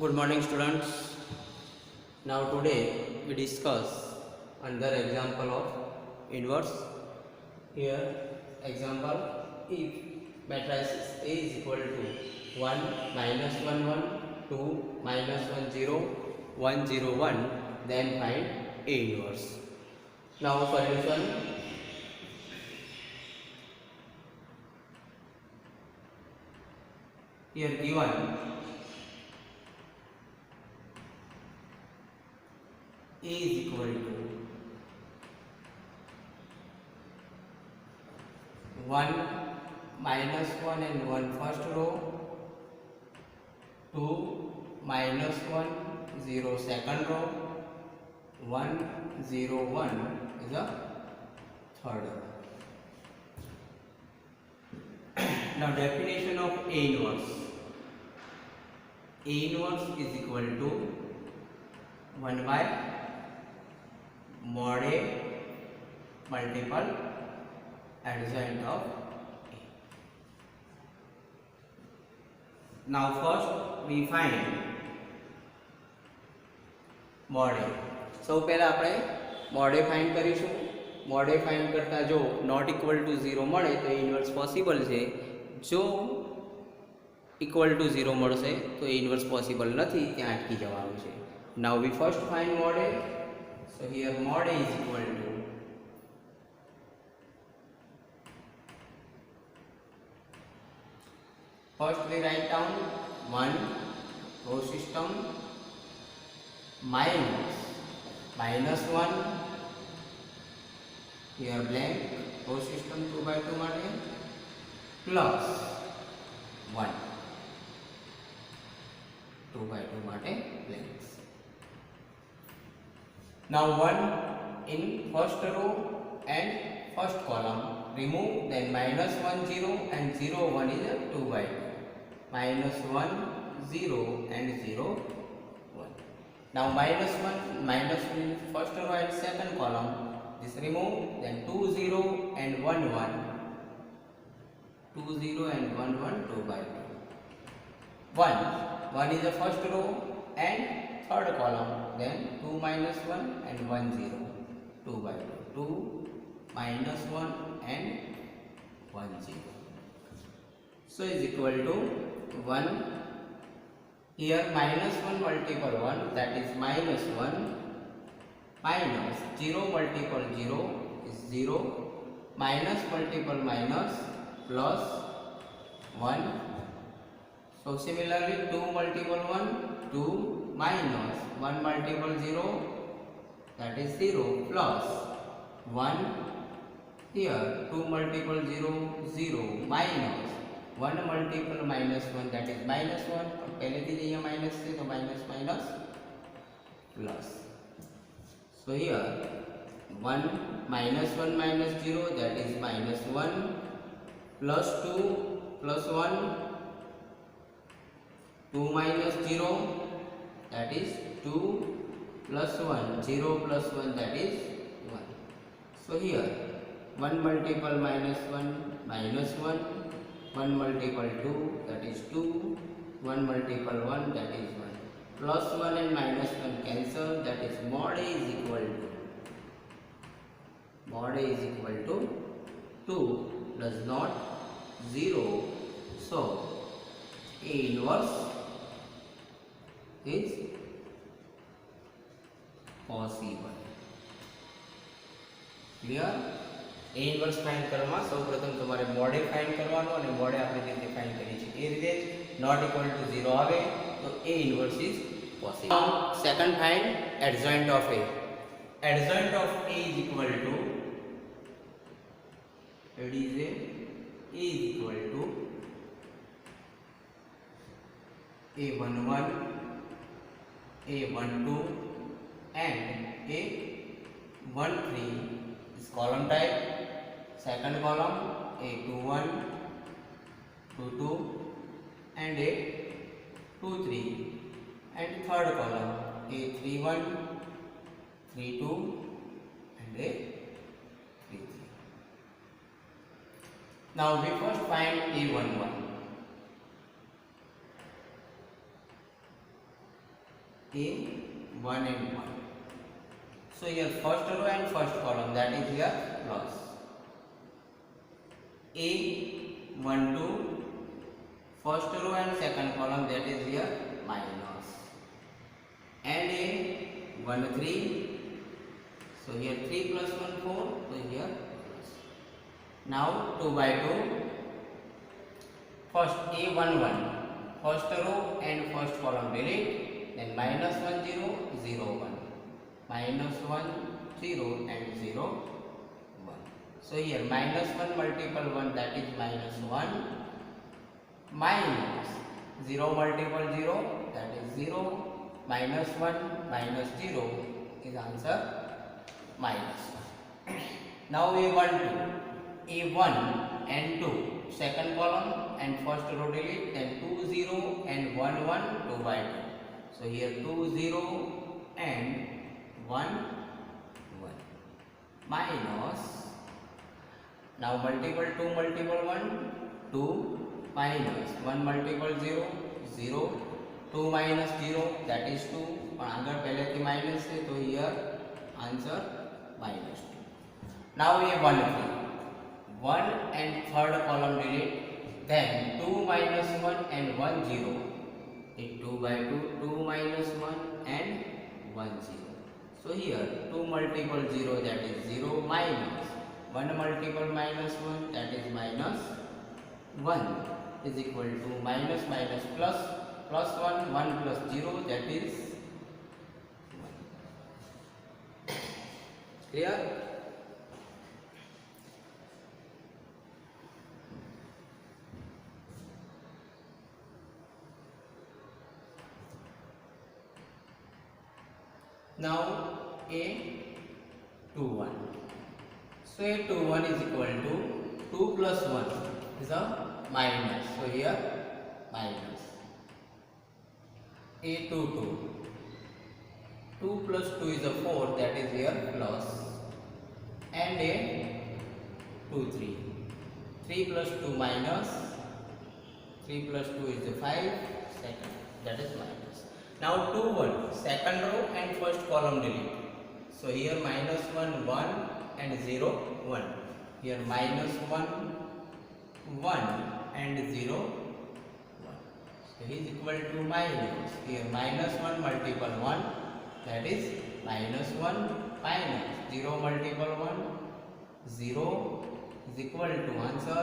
Good morning, students. Now today we discuss another example of inverse. Here example, if matrices A is equal to 1 minus 1 1 2 minus 1 0 1 0 1, then find A inverse. Now solution. Here given A is equal to 1 minus 1 and 1 first row, 2 minus 1 0 second row, 1 0 1 is the third row. Now definition of A inverse. A inverse is equal to 1 by mod A multiple adjoint of A. Now first we find mod A. સૌ પહેલા આપણે mod A find કરીશું. mod A find કરતા જો not equal to 0 મળે તો inverse possible છે. જો ઇક્વલ ટુ 0 મળશે તો ઇન્વર્સ પોસિબલ નથી, ત્યાં અટકી જવાનું છે. Now we first find mod A. So here mod A is equal to first we write down 1 row system minus 1, here blank row system 2 by 2 માટે plus 1 2 by 2 માટે blanks. Now 1 in first row and first column remove, then minus 1 0 and 0 1 is a 2 by 2, minus 1 0 and 0 1. Now minus 1 in first row and second column, this remove, then 2 0 and 1 1, 2 0 and 1 1 2 by 2. 1 is the first row and third column, then 2 minus 1 and 1 0 2 by 2, 2 minus 1 and 1 0. So is equal to 1. Here minus 1 multiple 1, that is minus 1, minus 0 multiple 0 is 0, minus multiple minus plus 1. So similarly 2 multiple 1 2, minus 1 multiple 0, that is 0, plus 1. Here 2 multiple 0 0, minus 1 multiple minus 1, that is minus 1. પહેલેથી જ અહીંયા minus છે તો minus minus plus. So here 1 minus 1 minus 0, that is minus 1, plus 2 plus 1, 2 minus 0, that is 2, plus 1, 0 plus 1, that is 1. So here 1 multiple minus 1 minus 1, 1 multiple 2, that is 2, 1 multiple 1, that is 1, plus 1 and minus 1 cancel, that is mod A is equal to 2 does not 0. So A inverse is possible. Clear? A inverse find करवा સૌપ્રથમ તમારે mod A find કરવાનો અને mod A આપણે રીતે find કરી છે એ રીતે not equal to 0 આવે તો A inverse is possible. Now second find adjoint of A. Adjoint of A is equal to A is equal to A11 A12 and A13 is column type. Second column A21 22 and A23, and third column A31 32 and A33. Now we first find A11. A 1 and 1. So here first row and first column, that is here plus. A 1 2, first row and second column, that is here minus. And A 1 3, so here 3 plus 1 4, so here plus. Now 2 by 2, first A 1 1, first row and first column delete, then minus 1 0 0 1, minus 1 0 and 0 1. So here minus 1 multiple 1, that is minus 1, minus 0 multiple 0, that is 0, minus 1 minus 0 is answer minus 1. Now A1 2, A1 and 2, second column and first row delete, then 2 0 and 1 1, 2 by 2. So here 2 0 and 1 1, minus, now multiple 2 multiple 1 2, minus 1 multiple 0 0, 2 minus 0, that is 2, પણ આગળ પહેલેથી minus છે તો here answer minus 2. Now a 1 3, 1 and third column delete, then 2 minus 1 and 1 0, it 2 by 2, 2 minus 1 and 1 0. So here 2 multiple 0, that is 0, minus 1 multiple minus 1, that is minus 1, is equal to minus minus plus, plus 1, 1 plus 0, that is 1. Clear? Now a 2 1. So a 2 1 is equal to 2 plus 1 is a minus. So here minus. A 2 2. 2 plus 2 is a 4, that is here plus. And a 2 3. 3 plus 2 minus. 3 plus 2 is a 5, second, that is minus. Now 2 1, second row and first column delete. So here minus 1 1 and 0 1. Here minus 1 1 and 0 1. So he is equal to minus. Here minus 1 multiple 1, that is minus 1 minus 0 multiple 1 0 is equal to answer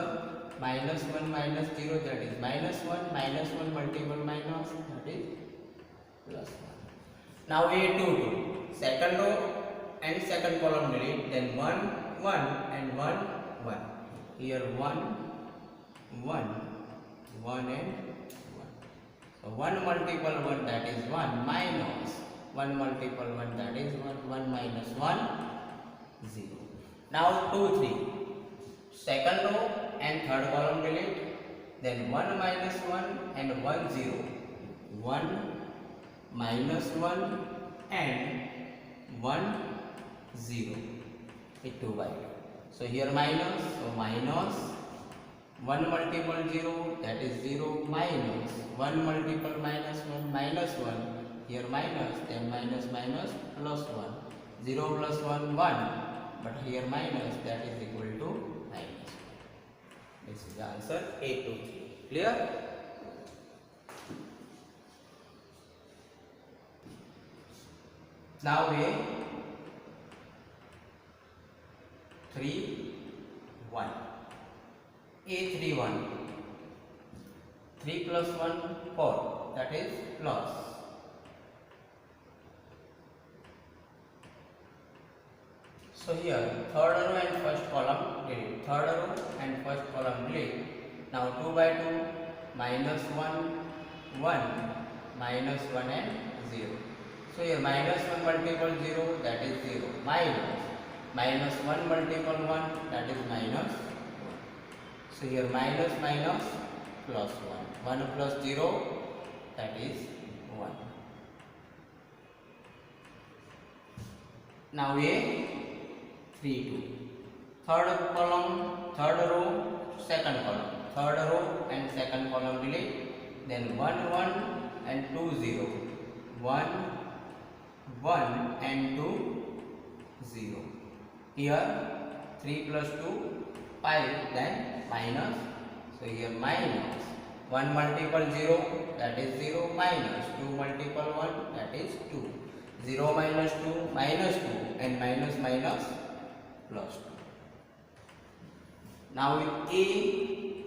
minus 1 minus 0, that is minus 1, minus 1 multiple minus, that is plus 1. Now a 2 2, second row and second column delete, then 1 1 and 1 1. Here 1 1 1 and 1. So 1 multiple 1, that is 1, minus 1 multiple 1, that is 1, 1 minus 1 0. Now 2 3, second row and third column delete, then 1 minus 1 and 1 0, 1 minus 1 and 1 0, it 2 by 2. So here minus, so minus 1 multiple 0, that is 0, minus 1 multiple minus 1, minus 1, here minus, then minus minus plus 1, 0 plus 1 1, but here minus, that is equal to minus 1. This is the answer A 2 3. Clear? Now a 3 1. A 3 1. 3 plus 1 4, that is plus. So here third row and first column delete. Third row and first column delete. Now 2 by 2, minus 1 1, minus 1 and 0. So here minus 1 multiple 0, that is 0, minus 1 multiple 1, that is minus 1. So here minus minus plus 1, 1 plus 0, that is 1. Now a 3 2. Third column, third row, second column. Third row and second column delete. Then 1 1 and 2 0. 1, 1 and 2, 0. Here 3 plus 2, 5, then minus. So here minus 1 multiple 0, that is 0, minus 2 multiple 1, that is 2. 0 minus 2, minus 2, and minus minus plus 2. Now with A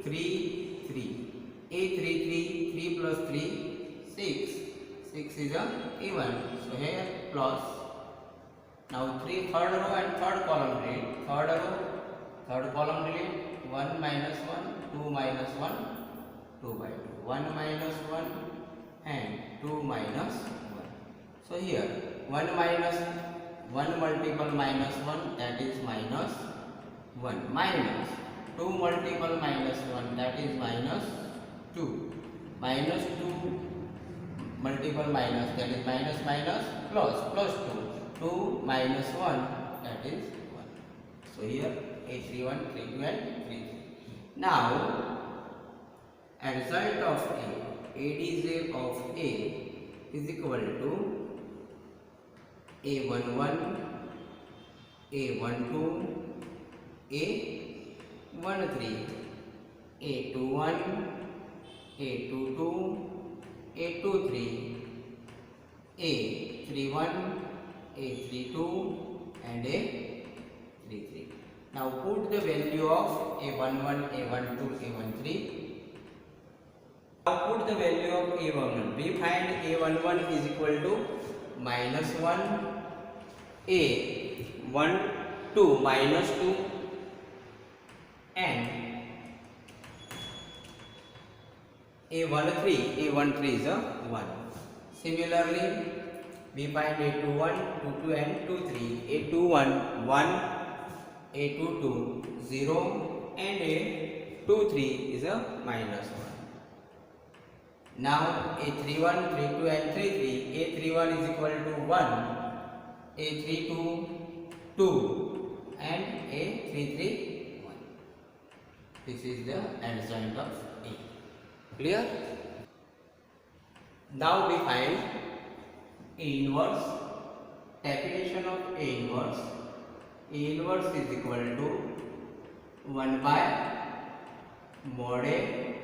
3, 3. A 3, 3 plus 3, 6. 6 is a even. So here plus. Now third row and third column delete. Third column delete. 1 minus 1, 2 minus 1, 2 by 2. 1 minus 1 and 2 minus 1. So here 1 minus 1 multiple minus 1, that is minus 1, minus 2 multiple minus 1, that is minus 2, minus 2 multiple minus, that is minus minus plus 2, 2 minus 1, that is 1. So here A31, 32 and 33. Now a result of A, ADJ of A is equal to A11, A12, A13, A21, A22, A23, A31, A32 and A33. Now put the value of A11, A12, A13. Now put the value of A11. We find A11 is equal to minus 1, A12 minus 2 and A13 is a 1. Similarly, we find A21, 22 and 23. A21, 1, A22, 0 and A23 is a minus 1. Now A31, 32 and 33. A31 is equal to 1, A32, 2 and A33, 1. This is the adjoint of A. Clear? Now we find A inverse. Definition of A inverse. A inverse is equal to 1 by mod A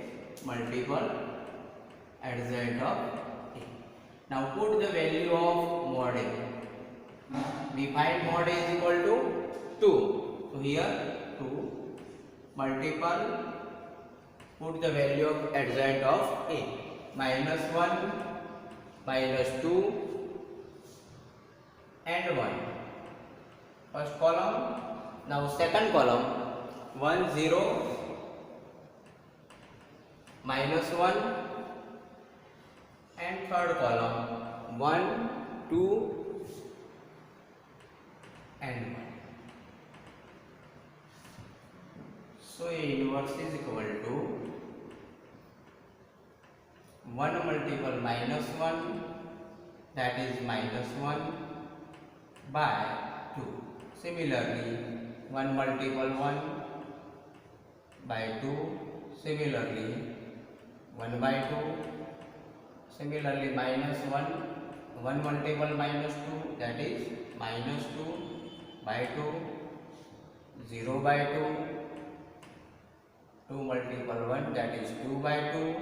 multiple adjoint of A. Now put the value of mod A. We find mod A is equal to 2. So here 2 multiple, put the value of adjoint of A. Minus 1, minus 2 and 1. First column. Now second column. 1, 0, minus 1 and third column 1, 2 and 1. So A inverse is equal to 1 multiple minus 1, that is minus 1 by 2. Similarly 1 multiple 1 by 2. Similarly 1 by 2. Similarly minus 1, 1 multiple minus 2, that is minus 2 by 2, 0 by 2, 2 multiple 1, that is 2 by 2,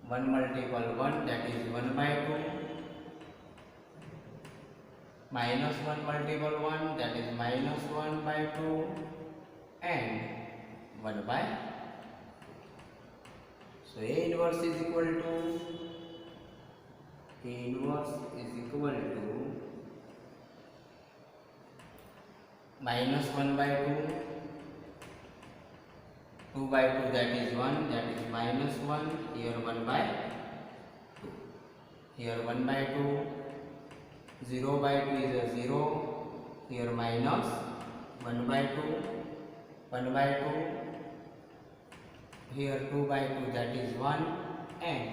1 multiple 1, that is 1 by 2, minus 1 multiple 1, that is minus 1 by 2 and 1 by 2. So A inverse is equal to minus 1 by 2, 2 by 2, that is 1, that is minus 1, here 1 by 2, here 1 by 2, 0 by 2 is a 0, here minus 1 by 2, 1 by 2, here 2 by 2, that is 1 and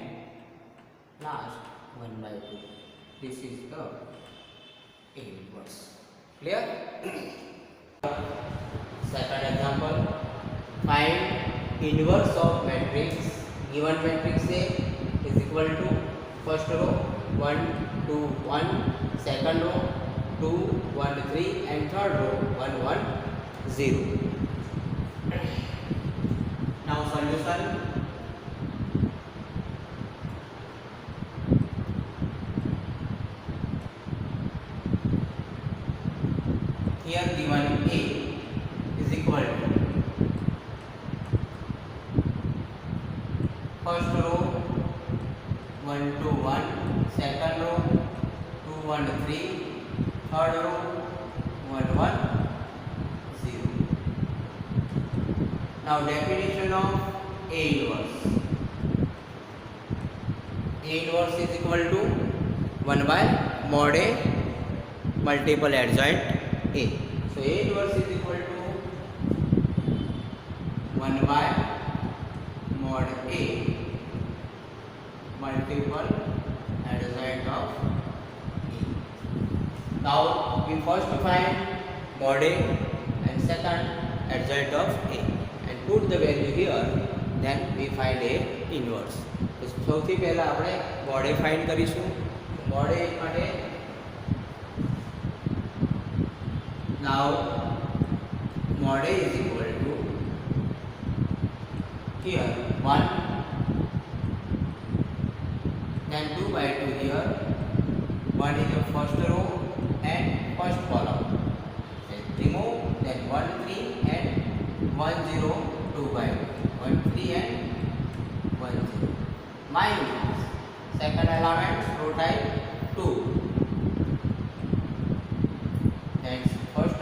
last 1 by 2. This is the A inverse. Clear? Second example. Find inverse of matrix. Given matrix A is equal to first row 1 2 1, second row 2 1 3, and third row 1 1 0. Now solution. Here given A is equal to first row 1 2 1, second row 2 1 3, third row 1 1 0. Now definition of A inverse. A inverse is equal to 1 by mod A multiple adjoint A. So A inverse is equal to 1 by mod A multiple adjoint of A. Now we first find mod A and second adjoint of A and put the value here, then we find A inverse. તો સૌથી પહેલા આપણે mod A find કરીશું. mod A માટે now mod A is equal to here 1, then 2 by 2 here. 1 is the first row and first column. Then remove, then 1 3 and 1 0 2 by 2. 1 3 and 1 0. Minus second element row type 2. Then first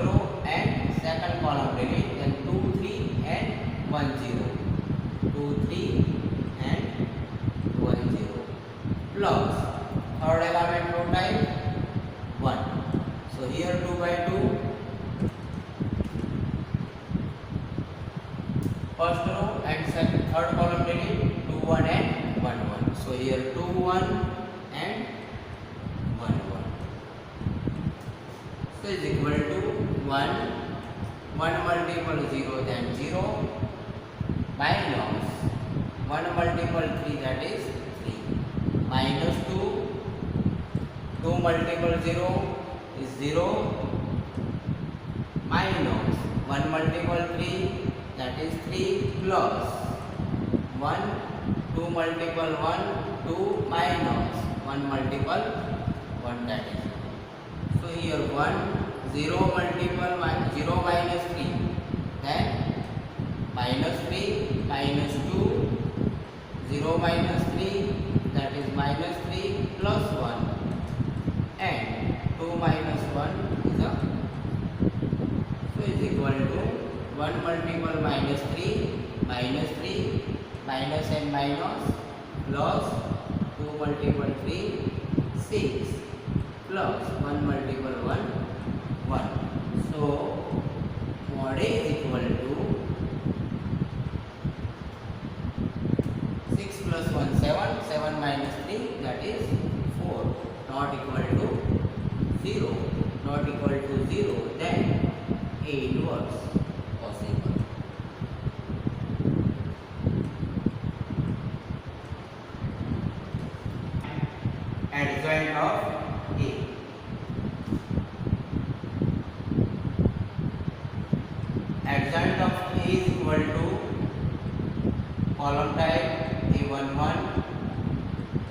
row and second column delete, then 2 3 and 1 0. 2 3 and 1 0 plus third element row type 1. So here 2 by 2, first row and second third column delete, 2 1 and 1 1. So here 2 1 and 1 1. So is equal to 1 multiple 0, then 0, minus 1 multiple 3, that is 3, minus 2 multiple 0 is 0, minus 1 multiple 3, that is 3, plus 1 2 multiple 1 2, minus 1 multiple 1, that is 0. So here 1 0 multiple 0 minus 3, then minus 3 minus 2, 0 minus 3, that is minus 3 plus 1, and 2 minus 1 is a, so is equal to 1 multiple minus 3 minus and minus, plus 2 multiple 3 6, plus 1 multiple 1 1. So mod A is equal to 6 plus 1 7, 7 minus 3, that is 4, not equal to 0, not equal to 0, then A inverse possible. Adjoint of A. Adjoint of A is equal to column type A11,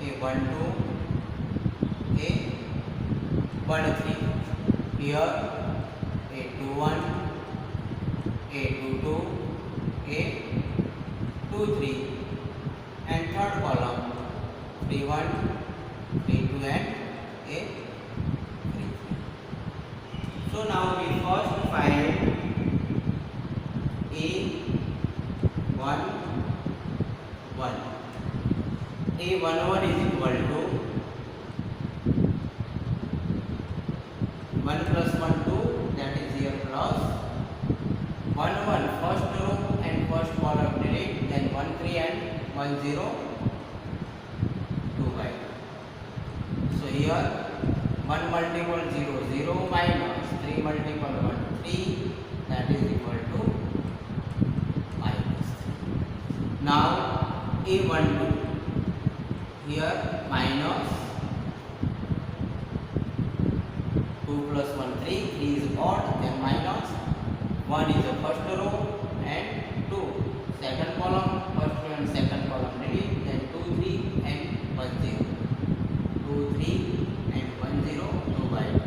A12, A13. Here A21, A22, A23, and third column 31, A2 and A33. So now we first find A11. A11 is equal to 1 plus 1 2, that is here plus 1 1 first row and first column delete, then 1 3 and 1 0 2 by 2. So here 1 multiple 0 0 minus 3 multiple 1 3, that is equal to minus 3. Now A12, here minus 2 plus 1 3, 3 is odd, then minus 1 is the first row and 2 second column, first row and second column delete, then 2 3 and 1 0, 2 3 and 1 0, 2 by 2.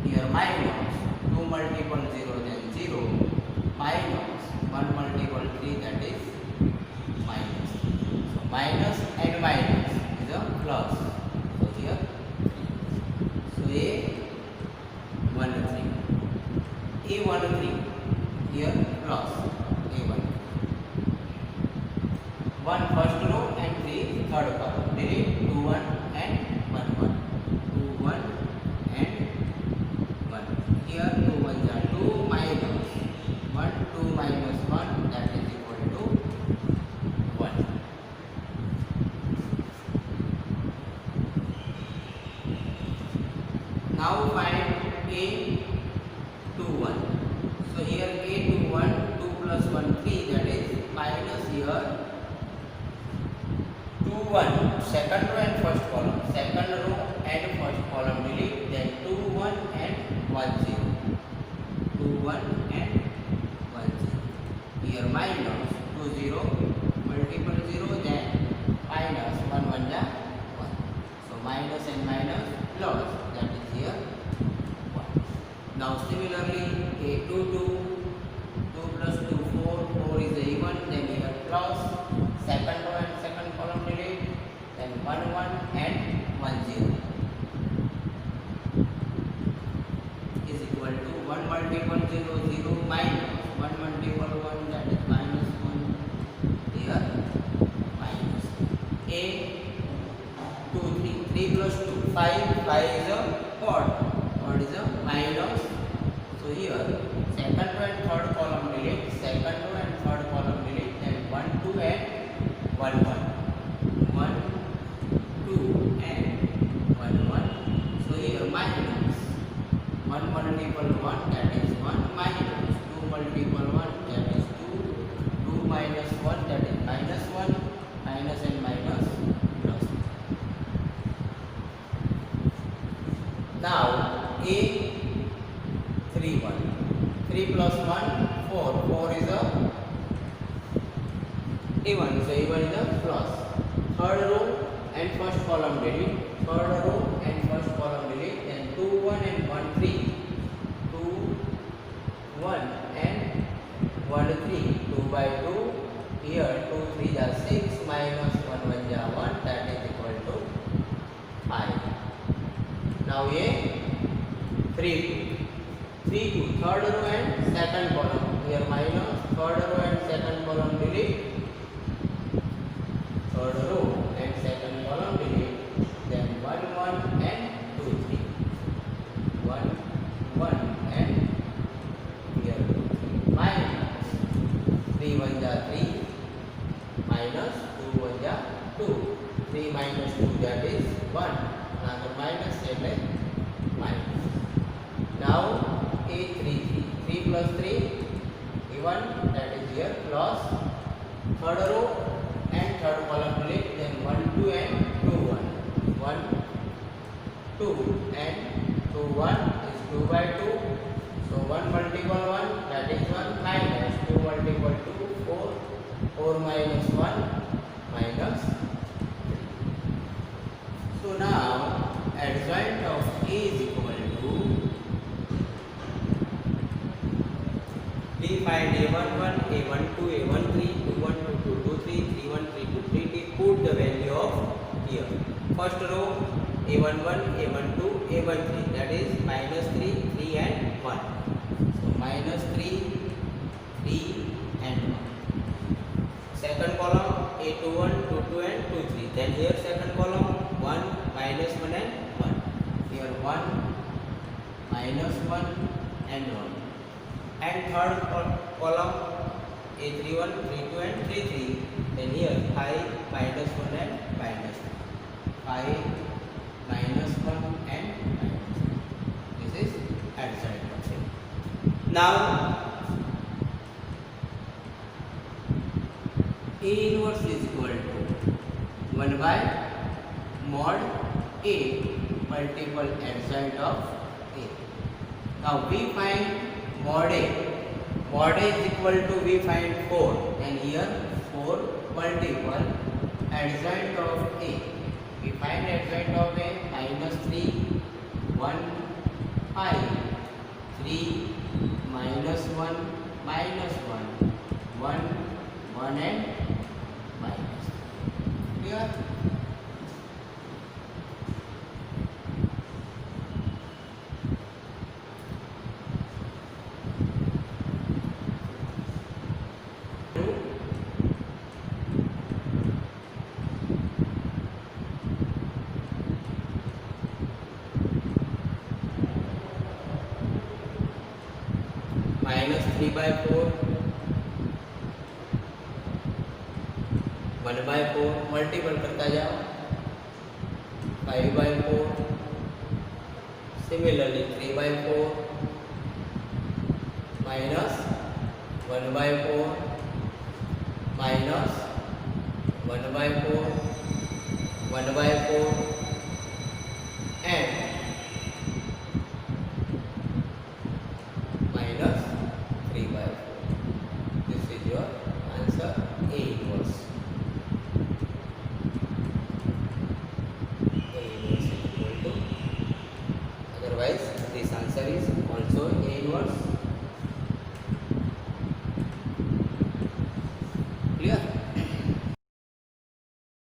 Here minus 2 multiple 0, then 0, minus 1 multiple 3, that is minus. So minus and minus is a plus. So here, so A1 3, A1 3, here plus A1, 1 first row and 3 third column, delete 2 1 and 1 1, 2 1 and 1. Here 2 1 are 2, minus 1, 2 minus 1, that is equal to 1. Now find A21. So here A21, 2 plus 1 3, that is minus here 2 1 second row and first column, second row and first column delete, then 2 1 and 1 0, 2 1 and 1 0. Here minus 2 0 multiple 0, then minus 1 1 ja 1. So minus and minus plus, that is here 1. Now similarly A22, 2 plus 2 4, 4 is A1, then here plus second row and second column delete, then 1 1 and 1 0 is equal to 1 multiple 0 0, minus 1 multiple 1, that is minus 1, here minus. A2 3, 3 plus 2 5, 5 is a odd, odd is a minus. So here second row and third column delete, second row and third column delete, then 1 2 and 1 1, 1 2 and 1 1. So here minus 1 multiple 1, that is 1, minus 2 multiple 1, that is 2, 2 minus 1, that is minus 1, minus and minus plus. Now A31, 3 plus 1 4, 4 is a A1, so A1 is a plus. Third row and first column delete, third row and first column delete, then 2 1 and 1 3, 2 1 and 1 3, 2 by 2, here 2 3 are 6, minus 1 1 ja 1, that is equal to 5. Now A3 2, third row and second column, here minus third row and second column delete, third row and second column delete, then 1 1 and 2 3, 1 1 and here 2 3, minus 3 1 ja 3, minus 2 1 ja 2, 3 minus 2, that is 1, another minus એટલે minus. Now A3 3 plus 3 A1, that is here plus, third row and third column delete, then 1 2 and 2 1, 1 2 and 2 1 is 2 by 2, so 1 multiple 1, that is 1, minus 2 multiple 2 4, 4 minus 1 minus 3. So now adjoint of A is equal to, we find A11, A12, A13, 212, 223, 313, 233, put the value of here. First row A11, A12, A13, that is minus 3, 3 and 1. So minus 3, 3 and 1. Second column A21, 22 and 23. Then here second column 1, minus 1 and 1. Here 1, minus 1 and 1. And third column A31, 32 and 33. Then here 5, minus 1 and minus 1. 5, minus 1 and minus 1. This is adjoint of A. Now A inverse is equal to 1 by mod A multiple adjoint of A. Now we find mod A. Mod A is equal to, we find 4, and here 4 multiple adjoint of A. We find adjoint of A minus 3, 1, 5, 3, minus 1, minus 1, 1, 1 and minus. Clear? Minus 3 by 4, 1 by 4, multiple करता जाओ, 5 by 4, similarly 3 by 4, minus 1 by 4, minus 1 by 4, 1 by 4, and